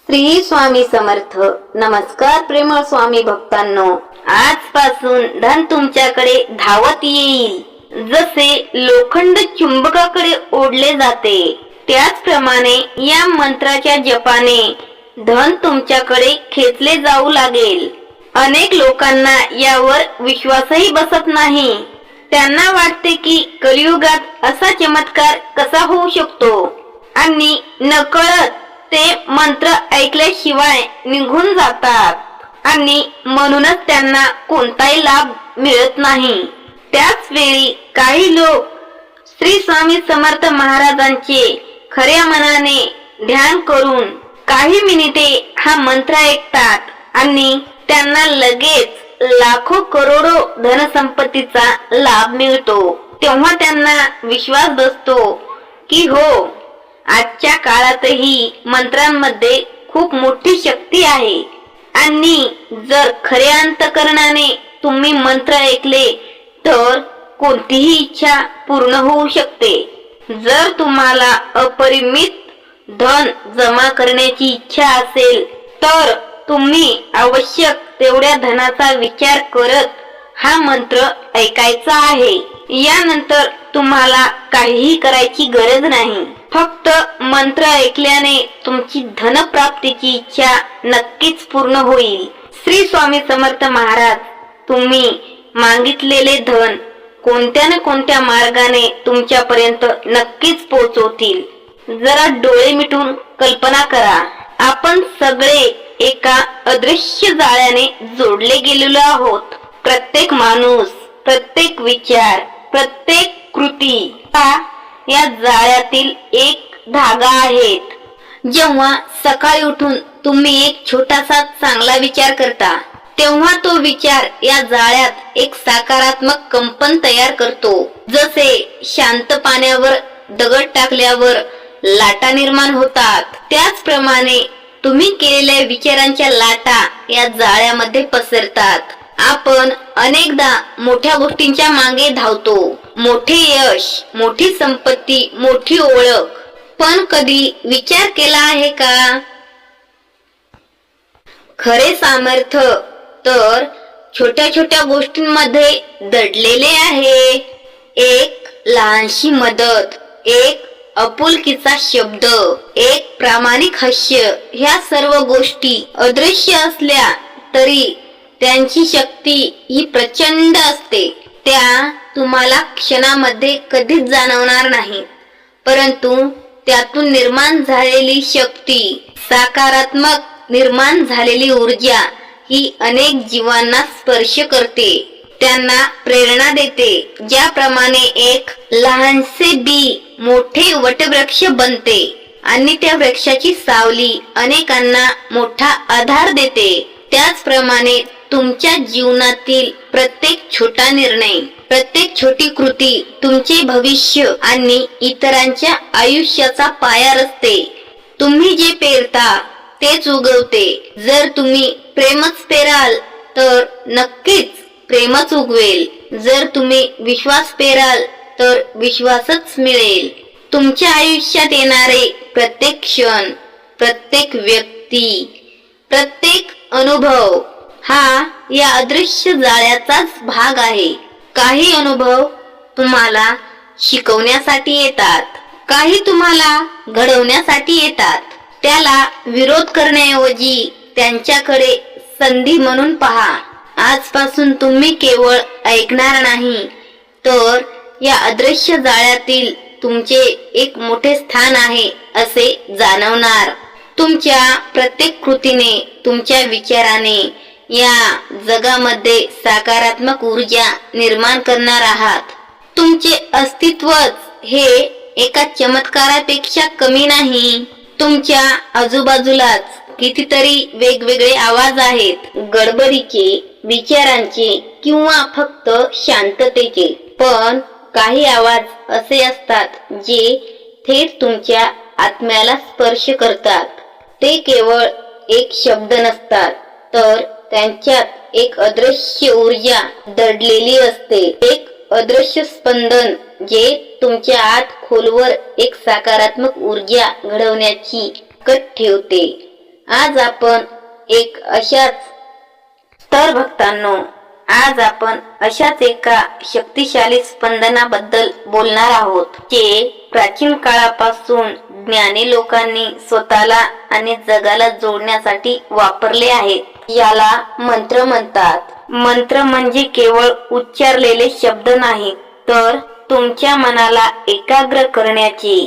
श्री स्वामी समर्थ. नमस्कार प्रेमळ स्वामी भक्तांनो. आजपासून धन तुमच्याकडे धावत येईल. जसे लोखंड चुंबकाकडे ओढले जाते त्याचप्रमाणे या मंत्राच्या जपाने धन तुमच्याकडे खेचले जाऊ लागेल. अनेक लोकांना यावर विश्वासही बसत नाही. त्यांना वाटते की कलियुगात असा चमत्कार कसा होऊ शकतो आणि नकळत ते मंत्र ऐकल्याशिवाय निघून जातात आणि म्हणूनच त्यांना कोणताही लाभ मिळत नाही. त्याच वेळी काही लोक श्री स्वामी समर्थ महाराजांचे खऱ्या मनाने ध्यान करून काही मिनिटे हा मंत्र ऐकतात आणि त्यांना लगेच लाखो करोडो धनसंपत्तीचा लाभ मिळतो. तेव्हा त्यांना विश्वास बसतो की हो, आजच्या काळातही मंत्रांमध्ये खूप मोठी शक्ती आहे आणि जर खऱ्या अंतःकरणाने तुम्ही मंत्र ऐकले तर कोणतीही इच्छा पूर्ण होऊ शकते. जर तुम्हाला अपरिमित धन जमा करण्याची इच्छा असेल तर तुम्ही आवश्यक तेवढ्या धनाचा विचार करत हा मंत्र ऐकायचा आहे. यानंतर तुम्हाला काहीही करायची गरज नाही. फक्त मंत्र ऐकल्याने तुमची धनप्राप्तीची इच्छा नक्कीच पूर्ण होईल. श्री स्वामी समर्थ महाराज तुम्ही मागितलेले धन कोणत्या ना कोणत्या मार्गाने तुमच्यापर्यंत नक्कीच पोहोचवतील. जरा डोळे मिटून कल्पना करा, आपण सगळे एका अदृश्य जाळ्याने जोडले गेलेलो आहोत. प्रत्येक माणूस, प्रत्येक विचार, प्रत्येक कृती या जाळ्यातील एक धागा आहेत. जेव्हा सकाळी उठून तुम्ही एक छोटासा चांगला विचार करता तेव्हा तो विचार या जाळ्यात एक सकारात्मक कंपन तयार करतो. जसे शांत पाण्यावर दगड टाकल्यावर लाटा निर्माण होतात, त्याचप्रमाणे तुम्ही केलेल्या विचारांच्या लाटा या जाळ्यामध्ये पसरतात. आपण अनेकदा मोठ्या गोष्टींच्या मागे धावतो, मोठे यश, मोठी संपत्ती, मोठी ओळख, पण कधी विचार केला आहे का खरे सामर्थ्य तर छोट्या छोट्या गोष्टींमध्ये दडलेले आहे. एक लहानशी मदत, एक आपुलकीचा शब्द, एक प्रामाणिक हास्य, ह्या सर्व गोष्टी अदृश्य असल्या तरी त्यांची शक्ती ही प्रचंड असते. त्या तुम्हाला क्षणामध्ये कधीच जाणवणार नाही, परंतु त्यातून निर्माण झालेली शक्ती, सकारात्मक निर्माण झालेली ऊर्जा ही अनेक जीवांना स्पर्श करते, त्यांना प्रेरणा देते. ज्याप्रमाणे एक लहानसे बी मोठे वटवृक्ष बनते आणि त्या वृक्षाची सावली अनेकांना मोठा आधार देते, त्याचप्रमाणे तुमच्या जीवनातील प्रत्येक छोटा निर्णय, प्रत्येक छोटी कृती तुमचे भविष्य आणि इतरांच्या आयुष्याचा पाया रचते. तुम्ही जे पेरता तेच उगवते. जर तुम्ही प्रेमच पेराल तर नक्कीच प्रेमच उगवेल. जर तुम्ही विश्वास पेराल तर विश्वासच मिळेल. तुमच्या आयुष्यात येणारे प्रत्येक क्षण, प्रत्येक व्यक्ती, प्रत्येक अनुभव हा या अदृश्य जाळ्याचाच भाग आहे. काही अनुभव तुम्हाला शिकवण्यासाठी येतात, काही तुम्हाला घडवण्यासाठी येतात. त्याला विरोध करण्याऐवजी त्यांच्याकडे संधी म्हणून पहा. आजपासून तुम्ही केवळ ऐकणार नाही तर या अदृश्य जाळ्यातील तुमचे एक मोठे स्थान आहे असे जाणवणार. तुमच्या प्रत्येक कृतीने, तुमच्या विचाराने या जगामध्ये सकारात्मक ऊर्जा निर्माण करणार आहात. तुमचे अस्तित्वच हे एका चमत्कारापेक्षा कमी नाही. तुमच्या आजूबाजूलाच कितीतरी वेगवेगळे आवाज आहेत, गडबडीचे, विचारांचे किंवा फक्त शांततेचे. पण काही आवाज असे असतात जे थेट तुमच्या आत्म्याला स्पर्श करतात. ते केवळ एक शब्द नसतात, तर त्यांच्यात एक अदृश्य ऊर्जा दडलेली असते, एक अदृश्य स्पंदन जे तुमच्या आत खोलवर एक सकारात्मक ऊर्जा घडवण्याची ताकद ठेवते. आज आपण अशाच एका शक्तिशाली स्पंदनाबद्दल बोलणार आहोत, जे प्राचीन काळापासून ज्ञानी लोकांनी स्वतःला आणि जगाला जोडण्यासाठी वापरले आहेत. याला मंत्र म्हणतात. मंत्र म्हणजे केवळ उच्चारलेले शब्द नाहीत, तर तुमच्या मनाला एकाग्र करण्याचे,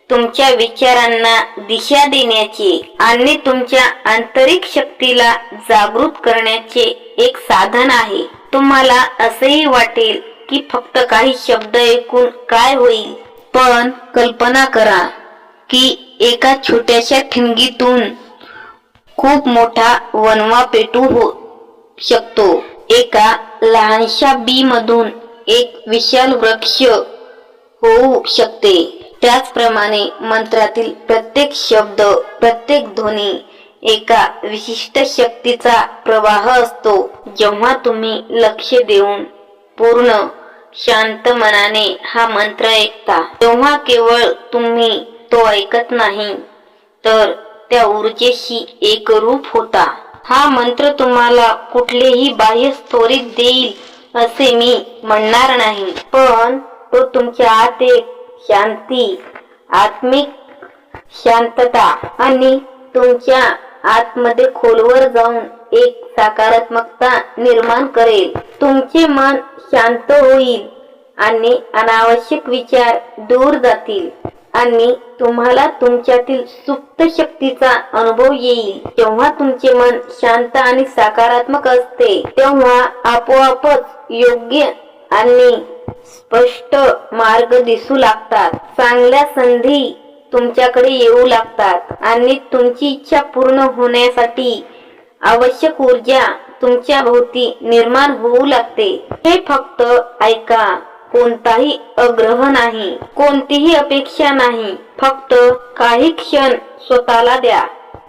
तुमच्या विचारांना दिशा देण्याचे आणि तुमच्या आंतरिक शक्तीला जागृत करण्याचे एक साधन आहे. तुम्हाला असेही वाटेल की फक्त काही शब्द ऐकून काय होईल, पण कल्पना करा की एका छोट्याशा ठिणगीतून खूप मोठा वणवा पेटू हो शकतो. एका लहानशा बी मधून एक विशाल वृक्ष होऊ शकते. त्याचप्रमाणे मंत्रातील प्रत्येक शब्द, प्रत्येक ध्वनी एका विशिष्ट शक्तीचा प्रवाह असतो. जेव्हा तुम्ही लक्ष देऊन पूर्ण शांत मनाने हा मंत्र ऐकता, तेव्हा केवळ तुम्ही तो ऐकत नाही, तर त्या ऊर्जेशी एकरूप होता. हा मंत्र तुम्हाला कुठलेही बाह्य त्वरित देईल असे मी म्हणणार नाही, पण तो तुमच्या आत एक शांती, आत्मिक शांतता आणि तुमच्या आतमध्ये खोलवर जाऊन एक सकारात्मकता निर्माण करेल. तुमचे मन शांत होईल आणि अनावश्यक विचार दूर जातील आणि तुम्हाला तुमच्यातील सुप्त शक्तीचा अनुभव येईल. जेव्हा तुमचे मन शांत आणि सकारात्मक असते, तेव्हा आपोआपच योग्य आणि स्पष्ट मार्ग दिसू लागतात. चांगल्या संधी तुमच्याकडे येऊ लागतात आणि तुमची इच्छा पूर्ण होण्यासाठी आवश्यक ऊर्जा तुमच्या भोवती निर्माण होऊ लागते. हे फक्त ऐका, कोणताही आग्रह नाही, कोणतीही अपेक्षा नाही. फक्त काही क्षण स्वतःला द्या.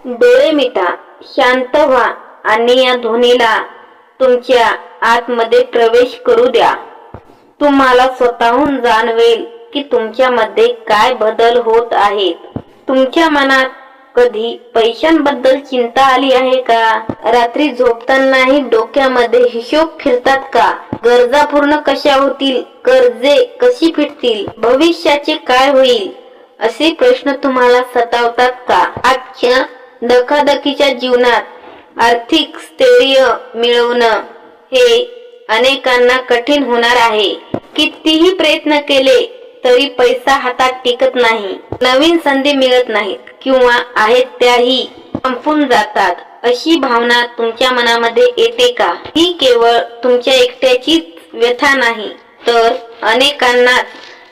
डोळे मिटा, शांत व्हा आणि या ध्वनीला तुमच्या आतमध्ये प्रवेश करू द्या. तुम्हाला स्वतःहून जाणवेल की तुमच्यामध्ये काय बदल होत आहेत. तुमच्या मनात कधी पैशांबद्दल चिंता आली आहे का? रात्री झोपतानाही डोक्यामध्ये हिशोब फिरतात का? गरजा पूर्ण कशा होतील? कर्जे कशी फिटतील? भविष्याचे काय होईल? असे प्रश्न तुम्हाला सतावतात का? आजच्या धकाधकीच्या जीवनात आर्थिक स्थैर्य मिळवणं हे अनेकांना कठीण होणार आहे. कितीही प्रयत्न केले तरी पैसा हातात टिकत नाही, नवीन संधी मिळत नाहीत किंवा आहेत त्याही संपून जातात. अशी भावना तुमच्या मनामध्ये येते का? ही केवळ तुमच्या एकट्याचीच व्यथा नाही, तर अनेकांना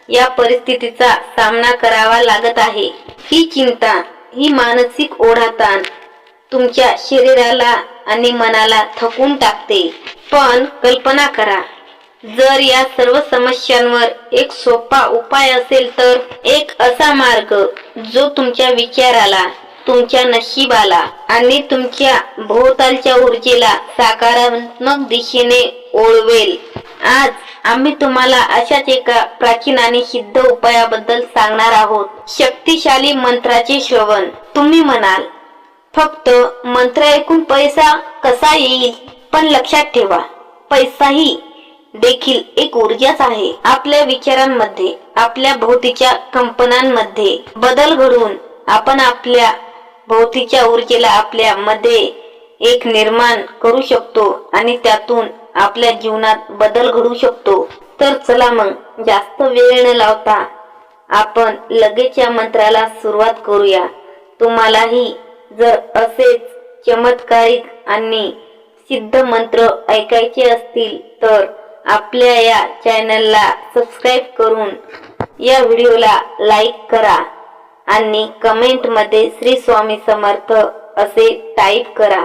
या परिस्थितीचा सामना करावा लागत आहे. ही चिंता, ही मानसिक ओढाताण तुमच्या शरीराला आणि मनाला थकून टाकते. पण कल्पना करा, जर या सर्व समस्यांवर एक सोपा उपाय असेल तर, एक असा मार्ग जो तुमच्या विचाराला, तुमच्या नशिबाला आणि तुमच्या भोवतालच्या ऊर्जेला सकारात्मक दिशेने ओढवेल. आज आम्ही तुम्हाला अशाच एका प्राचीन आणि सिद्ध उपायाबद्दल सांगणार आहोत. शक्तिशाली मंत्राचे श्रवण. तुम्ही म्हणाल, फक्त मंत्र ऐकून पैसा कसा येईल? पण लक्षात ठेवा, पैसाही देखील एक ऊर्जाच आहे. आपल्या विचारांमध्ये, आपल्या भोवतीच्या कंपनांमध्ये बदल घडवून आपण आपल्या भोवतीच्या ऊर्जेला आपल्या मध्ये एक निर्माण करू शकतो आणि त्यातून आपल्या जीवनात बदल घडवू शकतो. तर चला मग, जास्त वेळ न लावता आपण लगेच या मंत्राला सुरुवात करूया. तुम्हालाही जर असेच चमत्कारिक आणि सिद्ध मंत्र ऐकायचे असतील तर आपल्या या चॅनलला सबस्क्राईब करून या व्हिडिओला लाईक करा आणि कमेंट मध्ये श्री स्वामी समर्थ असे टाईप करा.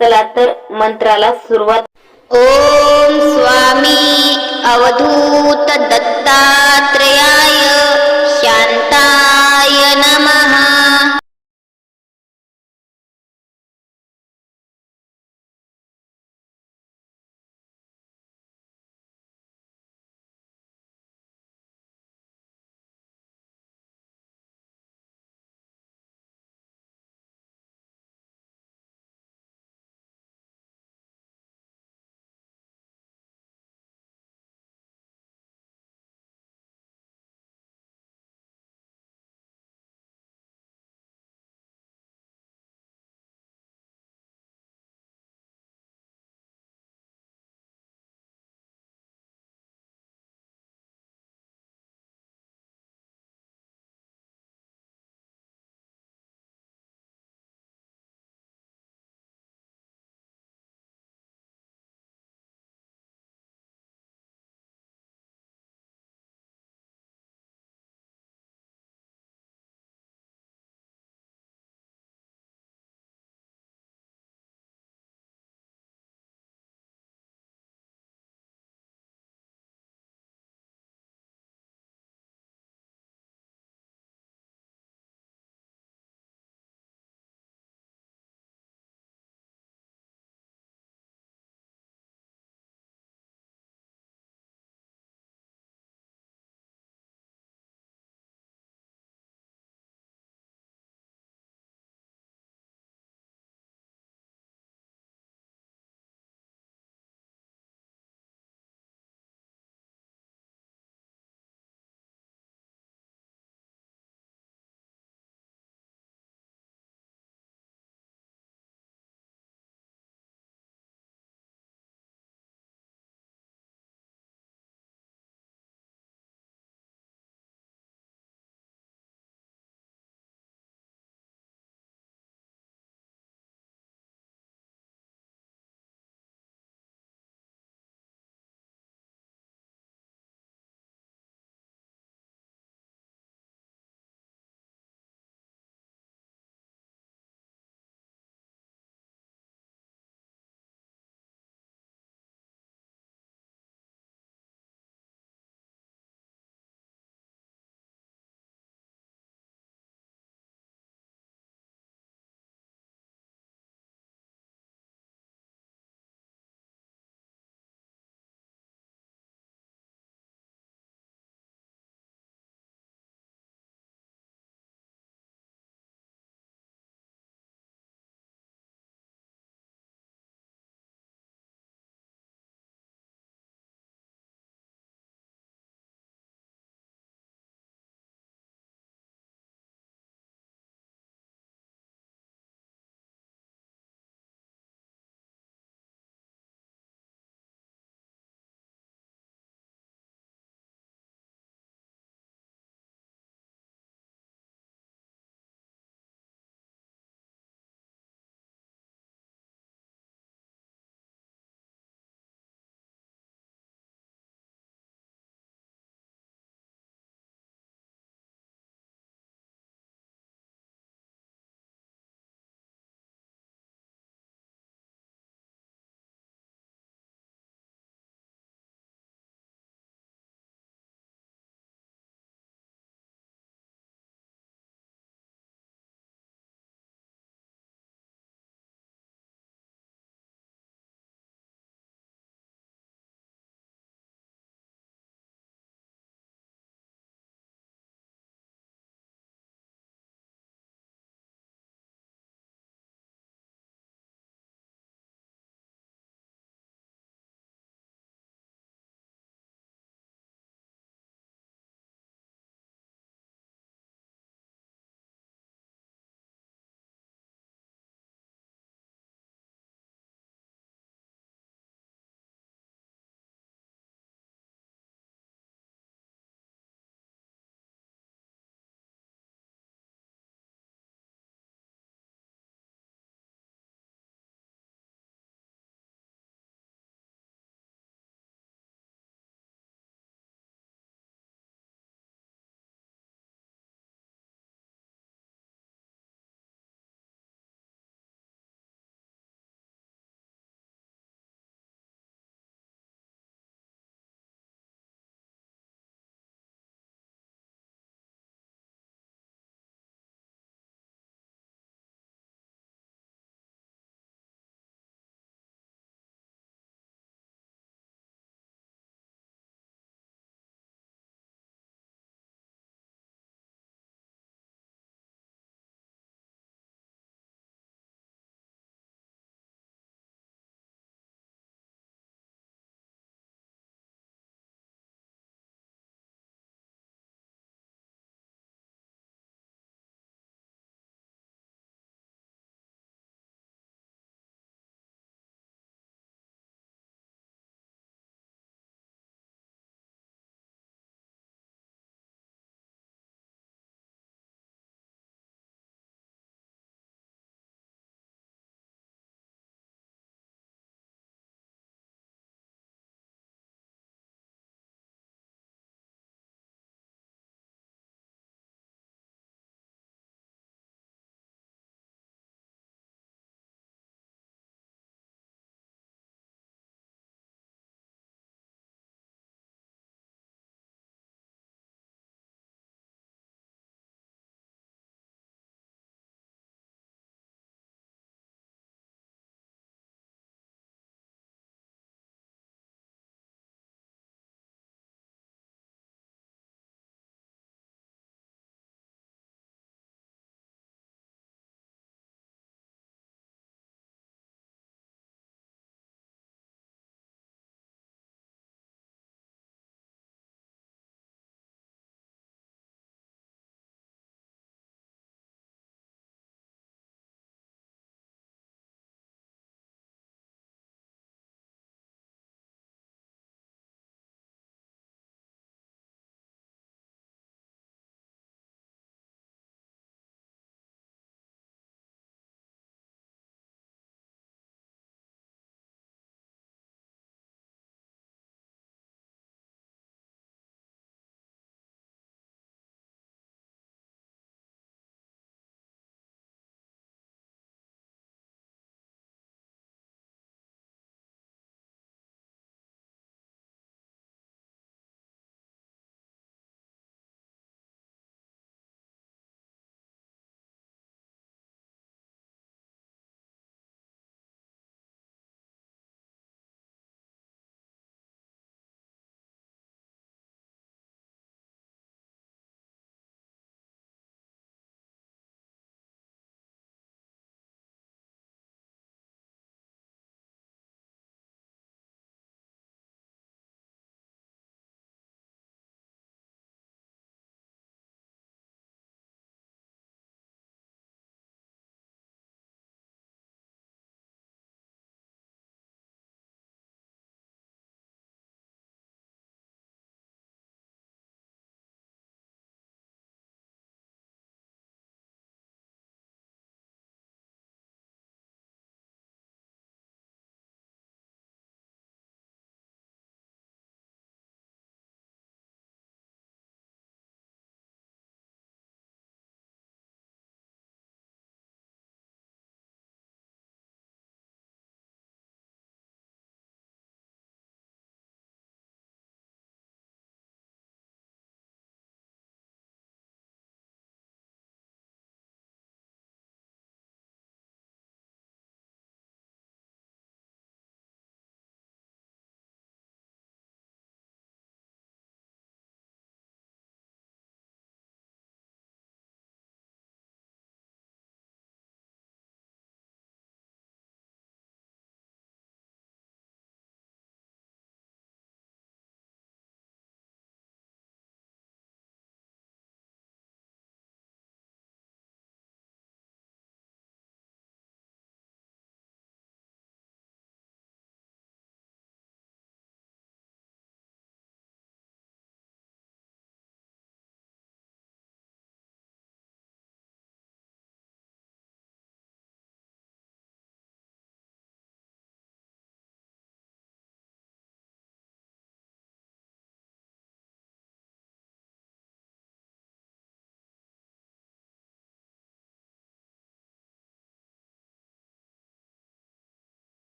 चला तर मंत्राला सुरुवात. ओम स्वामी अवधूत दत्तात्रेयाय शांताय नमः.